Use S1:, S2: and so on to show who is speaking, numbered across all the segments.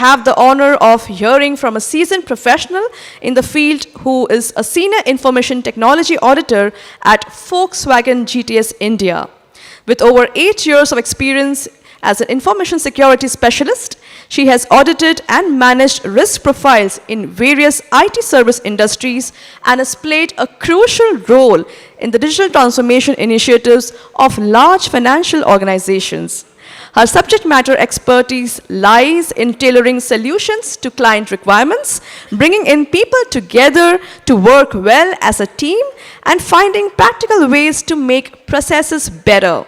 S1: have the honor of hearing from a seasoned professional in the field who is a senior information technology auditor at Volkswagen GTS India. With over 8 years of experience as an information security specialist, she has audited and managed risk profiles in various IT service industries and has played a crucial role in the digital transformation initiatives of large financial organizations. Her subject matter expertise lies in tailoring solutions to client requirements, bringing in people together to work well as a team, and finding practical ways to make processes better.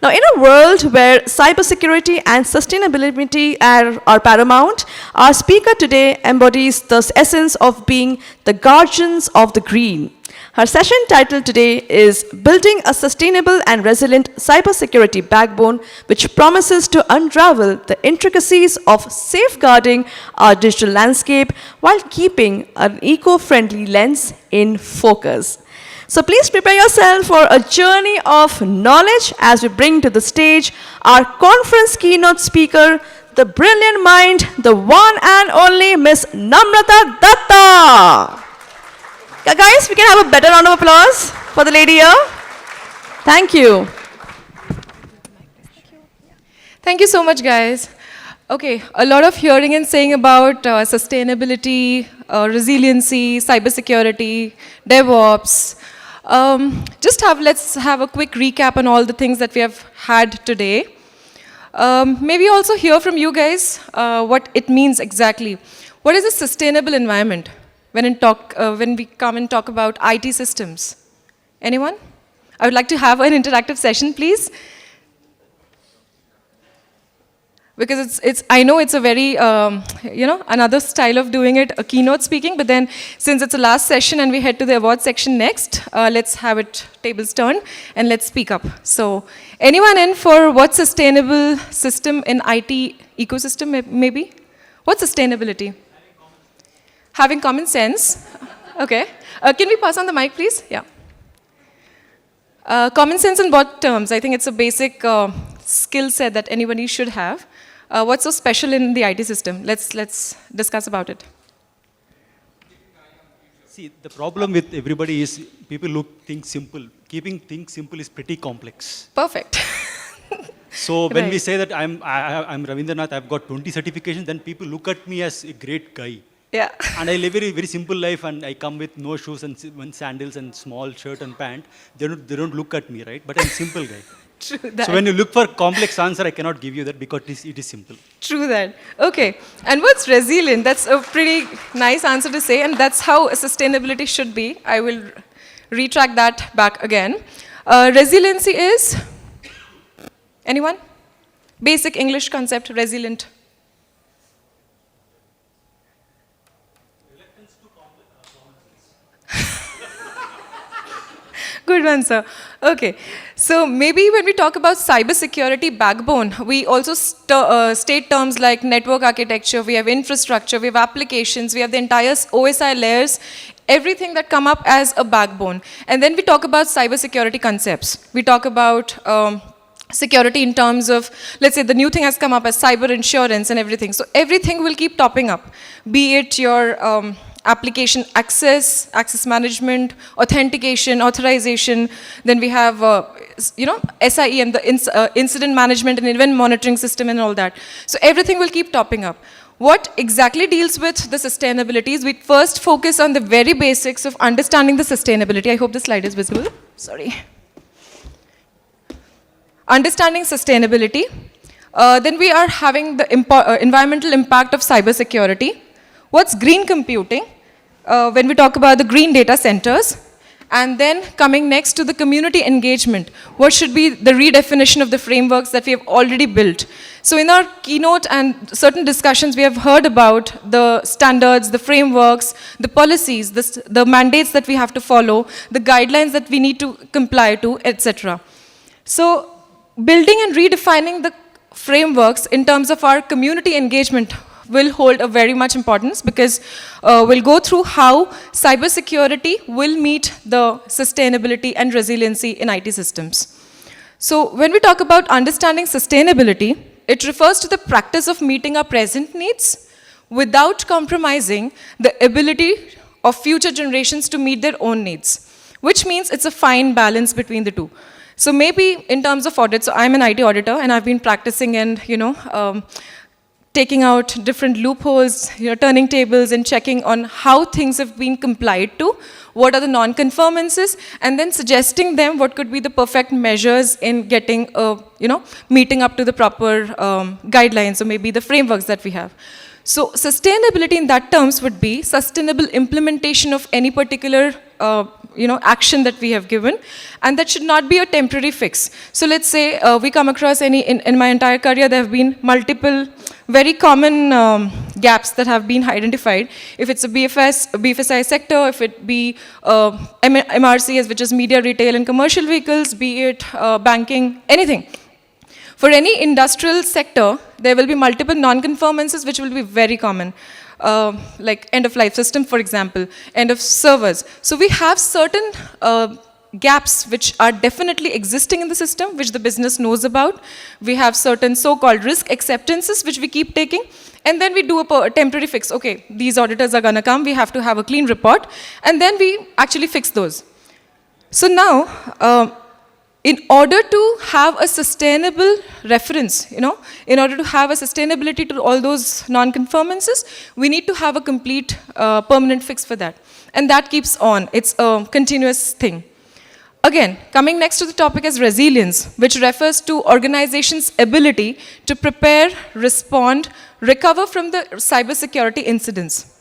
S1: Now, in a world where cybersecurity and sustainability are paramount, our speaker today embodies the essence of being the guardians of the green. Her session title today is Building a Sustainable and Resilient Cybersecurity Backbone, which promises to unravel the intricacies of safeguarding our digital landscape while keeping an eco-friendly lens in focus. So please prepare yourself for a journey of knowledge as we bring to the stage our conference keynote speaker, the brilliant mind, the one and only Miss Namrata Dutta. Guys, we can have a better round of applause for the lady here. Thank you.
S2: Thank you so much, guys. Okay, a lot of hearing and saying about sustainability, resiliency, cybersecurity, DevOps. Let's have a quick recap on all the things that we have had today. Maybe also hear from you guys what it means exactly. What is a sustainable environment when we come and talk about IT systems? Anyone? I would like to have an interactive session, please. Because I know it's a very, another style of doing it, a keynote speaking, but then since it's the last session and we head to the award section next, let's have it tables turn and let's speak up. So, anyone in for what sustainable system in IT ecosystem maybe? What's sustainability? Having common sense. Okay. Can we pass on the mic, please? Yeah. Common sense in what terms? I think it's a basic skill set that anybody should have. What's so special in the IT system? Let's discuss about it.
S3: See, the problem with everybody is people think simple. Keeping things simple is pretty complex.
S2: Perfect.
S3: So when we say that I'm Ravindranath, I've got 20 certifications, then people look at me as a great guy.
S2: Yeah.
S3: And I live a very, very simple life, and I come with no shoes and sandals and small shirt and pant. They don't look at me, right? But I'm a simple guy.
S2: True that.
S3: So when you look for complex answer, I cannot give you that because it is simple.
S2: True that. Okay. And what's resilient? That's a pretty nice answer to say, and that's how sustainability should be. I will retract that back again. Resiliency is? Anyone? Basic English concept, resilient. Good one, sir. Okay. So maybe when we talk about cybersecurity backbone, we also state terms like network architecture, we have infrastructure, we have applications, we have the entire OSI layers, everything that come up as a backbone. And then we talk about cybersecurity concepts. We talk about security in terms of, let's say the new thing has come up as cyber insurance and everything. So everything will keep topping up, be it your application access management, authentication, authorization. Then we have, SIE and the incident management and event monitoring system and all that. So everything will keep topping up. What exactly deals with the sustainability is we first focus on the very basics of understanding the sustainability. I hope the slide is visible. Sorry. Understanding sustainability. Then we are having the environmental impact of cybersecurity. What's green computing? When we talk about the green data centers, and then coming next to the community engagement, what should be the redefinition of the frameworks that we have already built? So in our keynote and certain discussions, we have heard about the standards, the frameworks, the policies, the mandates that we have to follow, the guidelines that we need to comply to, etc. So building and redefining the frameworks in terms of our community engagement will hold a very much importance because we'll go through how cybersecurity will meet the sustainability and resiliency in IT systems. So when we talk about understanding sustainability, it refers to the practice of meeting our present needs without compromising the ability of future generations to meet their own needs, which means it's a fine balance between the two. So maybe in terms of audit, so I'm an IT auditor and I've been practicing and, taking out different loopholes, turning tables and checking on how things have been complied to, what are the non-conformances, and then suggesting them what could be the perfect measures in getting, meeting up to the proper guidelines or maybe the frameworks that we have. So sustainability in that terms would be sustainable implementation of any particular action that we have given, and that should not be a temporary fix. So let's say we come across in my entire career, there have been multiple very common gaps that have been identified. If it's a BFSI sector, if it be MRCs, which is media, retail, and commercial vehicles, be it banking, anything. For any industrial sector, there will be multiple non-conformances which will be very common. Like end-of-life system, for example, end of servers. So we have certain gaps which are definitely existing in the system, which the business knows about. We have certain so-called risk acceptances, which we keep taking. And then we do a temporary fix. Okay, these auditors are going to come. We have to have a clean report. And then we actually fix those. So now, in order to have a sustainable reference, in order to have a sustainability to all those non-conformances, we need to have a complete permanent fix for that. And that keeps on. It's a continuous thing. Again, coming next to the topic is resilience, which refers to organizations' ability to prepare, respond, recover from the cybersecurity incidents.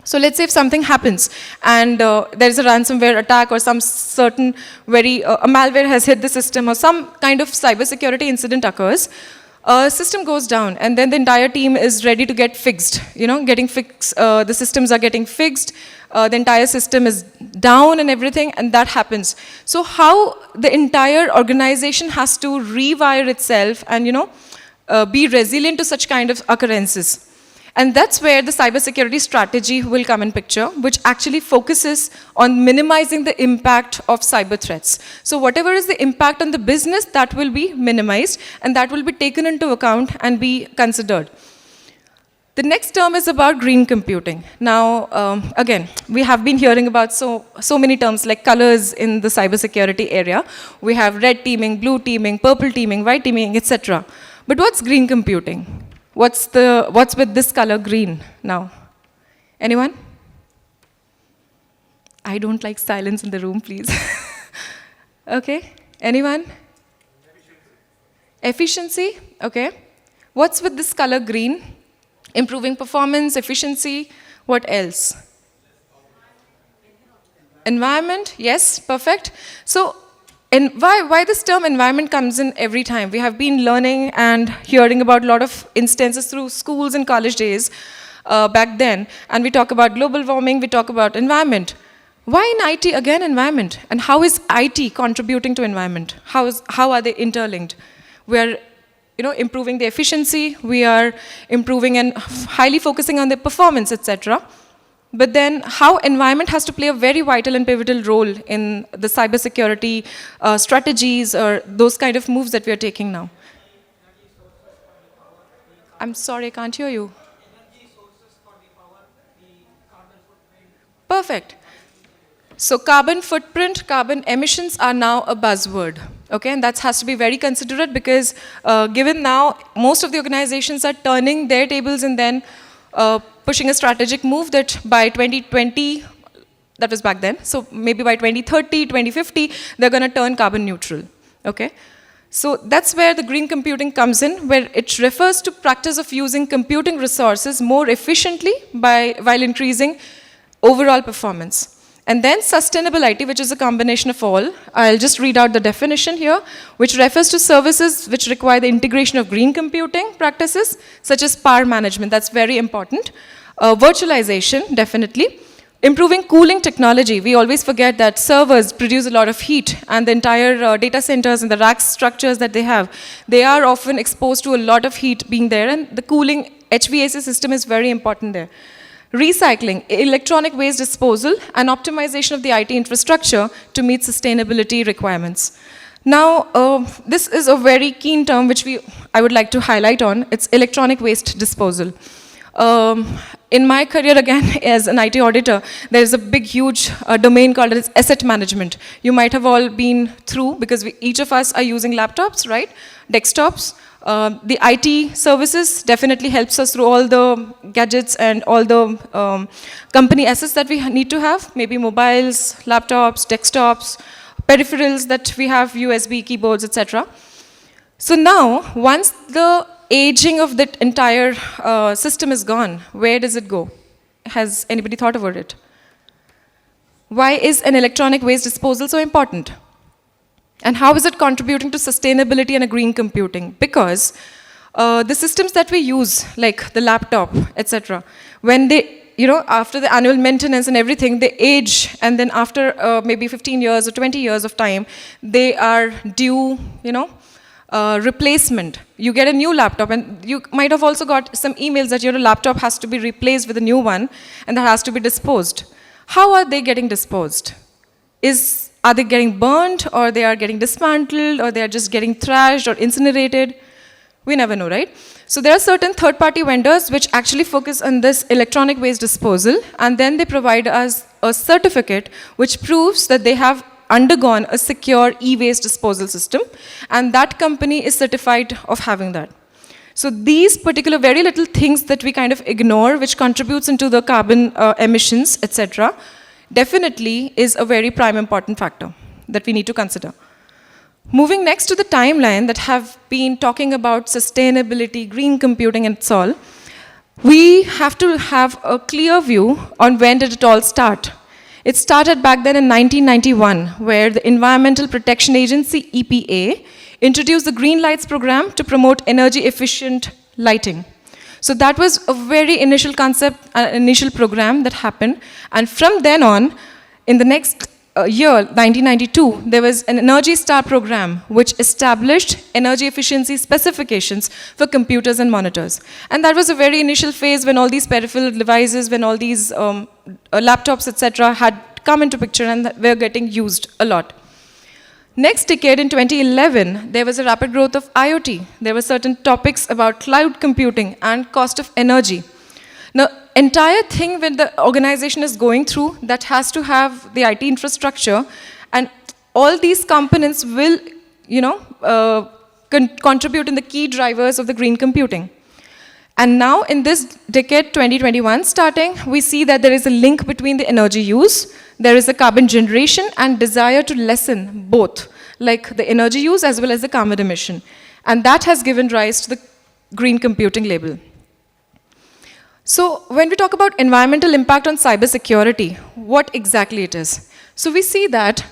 S2: So let's say if something happens and there's a ransomware attack or some certain a malware has hit the system or some kind of cybersecurity incident occurs, system goes down and then the entire team is ready to get fixed, getting fixed, the systems are getting fixed, the entire system is down and everything, and that happens. So how the entire organization has to rewire itself and, be resilient to such kind of occurrences. And that's where the cybersecurity strategy will come in picture, which actually focuses on minimizing the impact of cyber threats. So whatever is the impact on the business, that will be minimized, and that will be taken into account and be considered. The next term is about green computing. Now, again, we have been hearing about so many terms like colors in the cybersecurity area. We have red teaming, blue teaming, purple teaming, white teaming, etc. But what's green computing? What's with this color green now? Anyone? I don't like silence in the room, please. Okay, anyone? Efficiency, okay. What's with this color green? Improving performance, efficiency, what else? Environment, yes, perfect. So, and why this term environment comes in every time? We have been learning and hearing about a lot of instances through schools and college days back then, and we talk about global warming, we talk about environment. Why in IT, again, environment? And how is IT contributing to environment? How are they interlinked? We are improving the efficiency, we are improving and highly focusing on the performance, etc. But then how environment has to play a very vital and pivotal role in the cybersecurity strategies or those kind of moves that we are taking now. I'm sorry, I can't hear you. Perfect. So carbon footprint, carbon emissions are now a buzzword. Okay, and that has to be very considerate because given now most of the organizations are turning their tables and then pushing a strategic move that by 2020, that was back then, so maybe by 2030, 2050, they're going to turn carbon neutral, okay? So that's where the green computing comes in, where it refers to practice of using computing resources more efficiently while increasing overall performance. And then sustainable IT, which is a combination of all. I'll just read out the definition here, which refers to services which require the integration of green computing practices, such as power management. That's very important. Virtualization, definitely. Improving cooling technology. We always forget that servers produce a lot of heat, and the entire data centers and the rack structures that they have, they are often exposed to a lot of heat being there, and the cooling HVAC system is very important there. Recycling, electronic waste disposal, and optimization of the IT infrastructure to meet sustainability requirements. Now, this is a very keen term which I would like to highlight on. It's electronic waste disposal. In my career, again, as an IT auditor, there is a big, huge domain called as asset management. You might have all been through, because each of us are using laptops, right? Desktops. The IT services definitely helps us through all the gadgets and all the company assets that we need to have, maybe mobiles, laptops, desktops, peripherals that we have, USB, keyboards, etc. So now, once the aging of that entire system is gone, where does it go? Has anybody thought about it? Why is an electronic waste disposal so important? And how is it contributing to sustainability and a green computing? Because the systems that we use, like the laptop, etc., when they, after the annual maintenance and everything, they age, and then after maybe 15 years or 20 years of time, they are due, replacement. You get a new laptop, and you might have also got some emails that your laptop has to be replaced with a new one, and that has to be disposed. How are they getting disposed? Are they getting burnt, or they are getting dismantled, or they are just getting thrashed or incinerated? We never know, right? So there are certain third-party vendors which actually focus on this electronic waste disposal, and then they provide us a certificate which proves that they have undergone a secure e-waste disposal system, and that company is certified of having that. So these particular very little things that we kind of ignore, which contributes into the carbon emissions, etc., definitely is a very prime important factor that we need to consider. Moving next to the timeline that have been talking about sustainability, green computing, and all, we have to have a clear view on when did it all start. It started back then in 1991, where the Environmental Protection Agency, EPA, introduced the Green Lights program to promote energy-efficient lighting. So that was a very initial concept, initial program that happened. And from then on, in the next year, 1992, there was an Energy Star program which established energy efficiency specifications for computers and monitors. And that was a very initial phase when all these peripheral devices, when all these laptops, etc., had come into picture and were getting used a lot. Next decade, in 2011, there was a rapid growth of IoT. There were certain topics about cloud computing and cost of energy. Now, entire thing when the organization is going through, that has to have the IT infrastructure, and all these components will, contribute in the key drivers of the green computing. And now, in this decade, 2021 starting, we see that there is a link between the energy use, there is a carbon generation and desire to lessen both, like the energy use as well as the carbon emission. And that has given rise to the green computing label. So when we talk about environmental impact on cybersecurity, what exactly it is? So we see that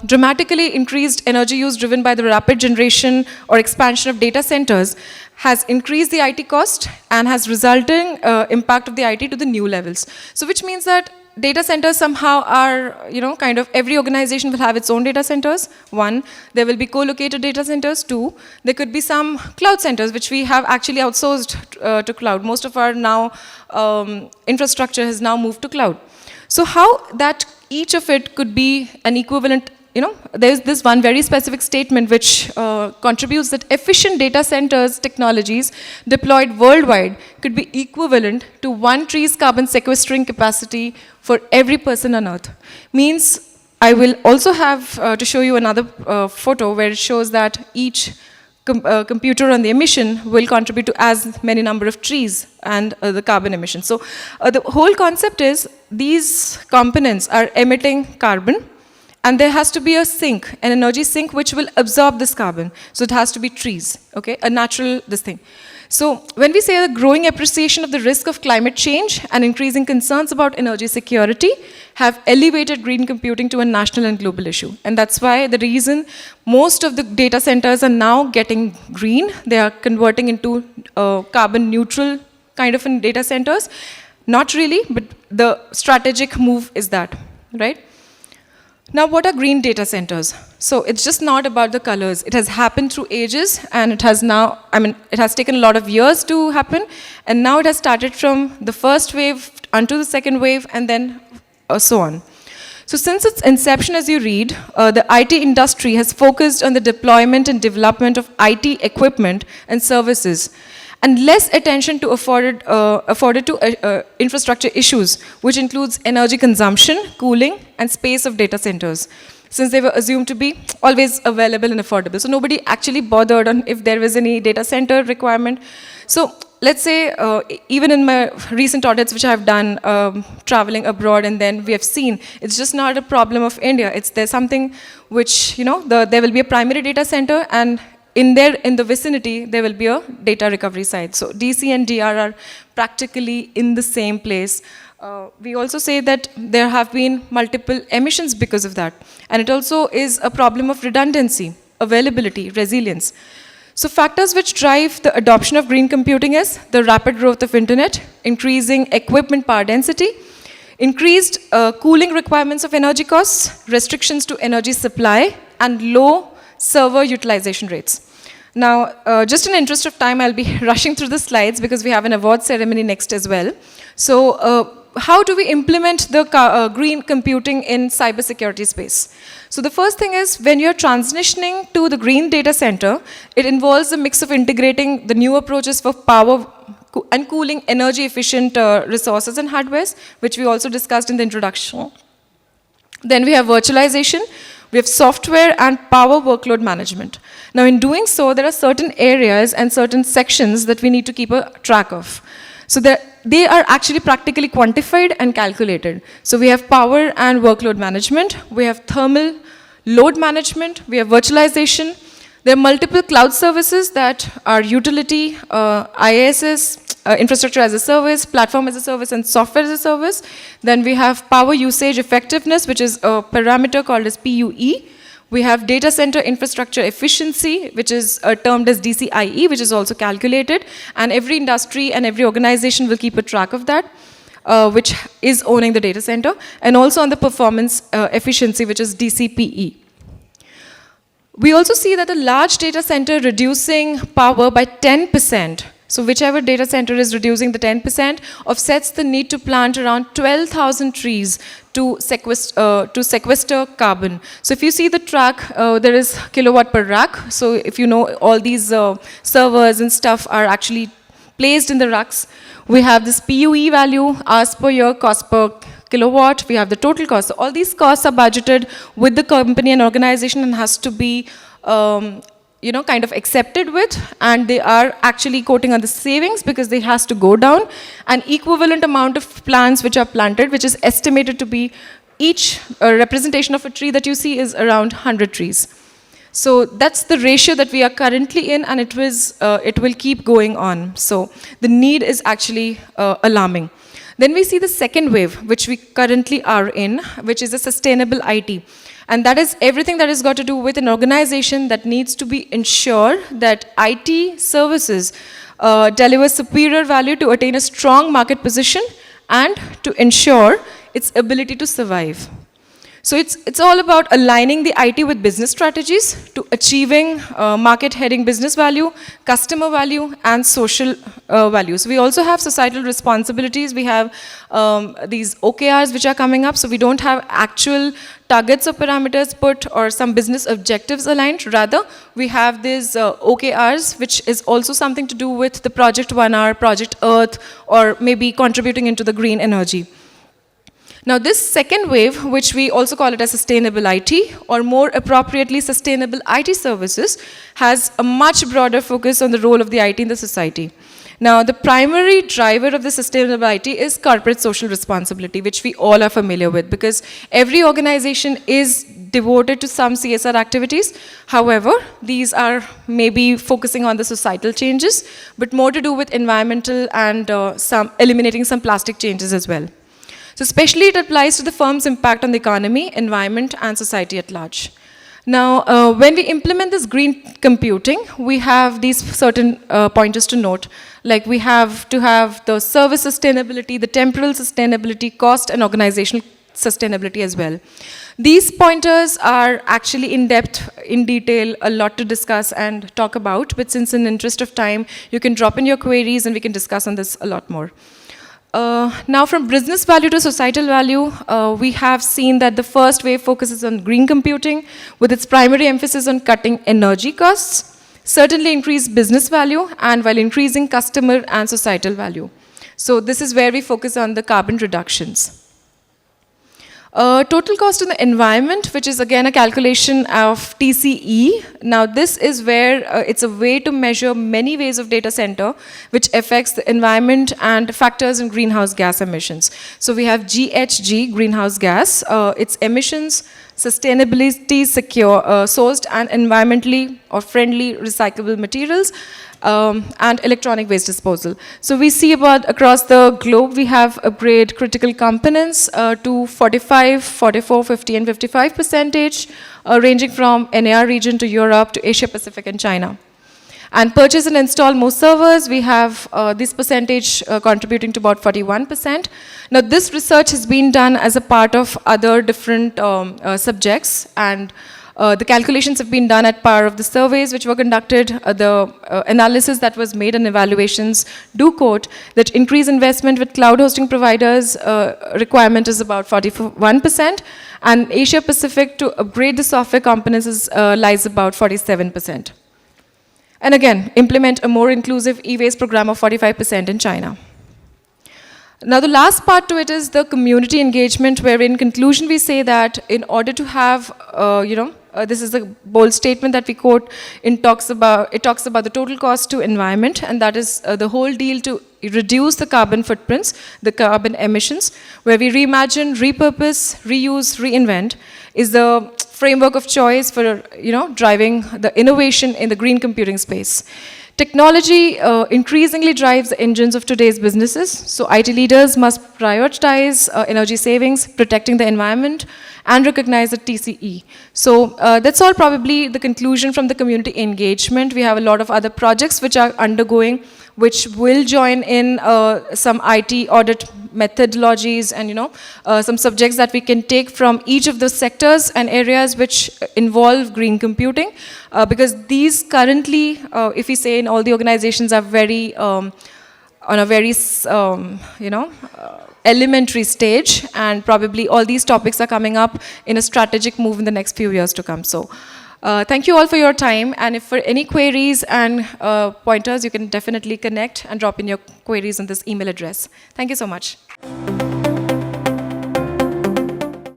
S2: dramatically increased energy use driven by the rapid generation or expansion of data centers has increased the IT cost and has resulting impact of the IT to the new levels. So which means that data centers somehow are, kind of every organization will have its own data centers. One, there will be co-located data centers. Two, there could be some cloud centers which we have actually outsourced to cloud. Most of our now infrastructure has now moved to cloud. So how that each of it could be an equivalent, there's this one very specific statement which contributes that efficient data centers technologies deployed worldwide could be equivalent to 1 tree's carbon sequestering capacity for every person on Earth. Means I will also have to show you another photo where it shows that each computer on the emission will contribute to as many number of trees and the carbon emission. So the whole concept is these components are emitting carbon, and there has to be a sink, an energy sink which will absorb this carbon. So it has to be trees, okay, a natural this thing. So when we say the growing appreciation of the risk of climate change and increasing concerns about energy security have elevated green computing to a national and global issue. And that's why the reason most of the data centers are now getting green. They are converting into carbon neutral kind of data centers. Not really, but the strategic move is that, right? Now, what are green data centers? So it's just not about the colors. It has happened through ages, and it has now, it has taken a lot of years to happen, and now it has started from the first wave onto the second wave, and then so on. So since its inception, as you read, the IT industry has focused on the deployment and development of IT equipment and services, and less attention to afforded to infrastructure issues, which includes energy consumption, cooling, and space of data centers, since they were assumed to be always available and affordable. So nobody actually bothered on if there was any data center requirement. So let's say, even in my recent audits which I've done, traveling abroad, and then we have seen, it's just not a problem of India. There's something which, there will be a primary data center, and in the vicinity, there will be a data recovery site. So DC and DR are practically in the same place. We also say that there have been multiple emissions because of that. And it also is a problem of redundancy, availability, resilience. So factors which drive the adoption of green computing is the rapid growth of internet, increasing equipment power density, increased cooling requirements of energy costs, restrictions to energy supply, and low server utilization rates. Now, just in interest of time, I'll be rushing through the slides because we have an award ceremony next as well. So how do we implement the green computing in cybersecurity space? So the first thing is, when you're transitioning to the green data center, it involves a mix of integrating the new approaches for power and cooling energy efficient resources and hardwares, which we also discussed in the introduction. Then we have virtualization, we have software and power workload management. Now in doing so, there are certain areas and certain sections that we need to keep a track of. So they are actually practically quantified and calculated. So we have power and workload management, we have thermal load management, we have virtualization. There are multiple cloud services that are utility, IaaS, infrastructure as a service, platform as a service, and software as a service. Then we have power usage effectiveness, which is a parameter called as PUE. We have data center infrastructure efficiency, which is termed as DCIE, which is also calculated. And every industry and every organization will keep a track of that, which is owning the data center. And also on the performance efficiency, which is DCPE. We also see that a large data center reducing power by 10%. So whichever data center is reducing the 10% offsets the need to plant around 12,000 trees to sequester carbon. So if you see the track, there is kilowatt per rack. So if you know, all these servers and stuff are actually placed in the racks. We have this PUE value, hours per year, cost per kilowatt. We have the total cost. So all these costs are budgeted with the company and organization and has to be kind of accepted with, and they are actually quoting on the savings because they has to go down. An equivalent amount of plants which are planted, which is estimated to be each representation of a tree that you see is around 100 trees. So that's the ratio that we are currently in, and it will keep going on. So the need is actually alarming. Then we see the second wave, which we currently are in, which is a sustainable IT. And that is everything that has got to do with an organization that needs to be ensured that IT services deliver superior value to attain a strong market position and to ensure its ability to survive. So it's all about aligning the IT with business strategies to achieving market-heading business value, customer value, and social values. We also have societal responsibilities. We have these OKRs which are coming up. So we don't have actual targets or parameters put or some business objectives aligned. Rather, we have these OKRs, which is also something to do with the Project 1R, Project Earth, or maybe contributing into the green energy. Now this second wave, which we also call it as sustainable IT, or more appropriately sustainable IT services, has a much broader focus on the role of the IT in the society. Now the primary driver of the sustainable IT is corporate social responsibility, which we all are familiar with because every organization is devoted to some CSR activities. However, these are maybe focusing on the societal changes, but more to do with environmental and eliminating some plastic changes as well. So especially it applies to the firm's impact on the economy, environment, and society at large. Now, when we implement this green computing, we have these certain pointers to note. Like we have to have the service sustainability, the temporal sustainability, cost, and organizational sustainability as well. These pointers are actually in depth, in detail, a lot to discuss and talk about, but since in the interest of time, you can drop in your queries and we can discuss on this a lot more. Now, from business value to societal value, we have seen that the first wave focuses on green computing with its primary emphasis on cutting energy costs, certainly increase business value, and while increasing customer and societal value. So this is where we focus on the carbon reductions. Total cost in the environment, which is again a calculation of TCE. Now this is where it's a way to measure many ways of data center which affects the environment and factors in greenhouse gas emissions. So we have GHG, greenhouse gas, its emissions, sustainability, secure, sourced and environmentally or friendly recyclable materials, and electronic waste disposal. So we see about across the globe, we have upgrade critical components to 45, 44, 50 and 55%, ranging from NAR region to Europe to Asia Pacific and China. And purchase and install more servers, we have this percentage contributing to about 41%. Now this research has been done as a part of other different subjects, and the calculations have been done at par of the surveys which were conducted. The analysis that was made and evaluations do quote that increased investment with cloud hosting providers requirement is about 41%, and Asia Pacific to upgrade the software components is, lies about 47%. And again, implement a more inclusive e-waste program of 45% in China. Now the last part to it is the community engagement, where in conclusion we say that in order to have, this is a bold statement that we quote, it talks about the total cost to environment, and that is the whole deal to reduce the carbon footprints, the carbon emissions, where we reimagine, repurpose, reuse, reinvent, is the framework of choice for driving the innovation in the green computing space. Technology increasingly drives the engines of today's businesses, so IT leaders must prioritize energy savings, protecting the environment, and recognize the TCE. So that's all probably the conclusion from the community engagement. We have a lot of other projects which are undergoing, which will join in some IT audit methodologies and some subjects that we can take from each of the sectors and areas which involve green computing, because these currently, if we say in all the organizations, are very on a very elementary stage, and probably all these topics are coming up in a strategic move in the next few years to come. So thank you all for your time, and if for any queries and pointers, you can definitely connect and drop in your queries on this email address. Thank you so much.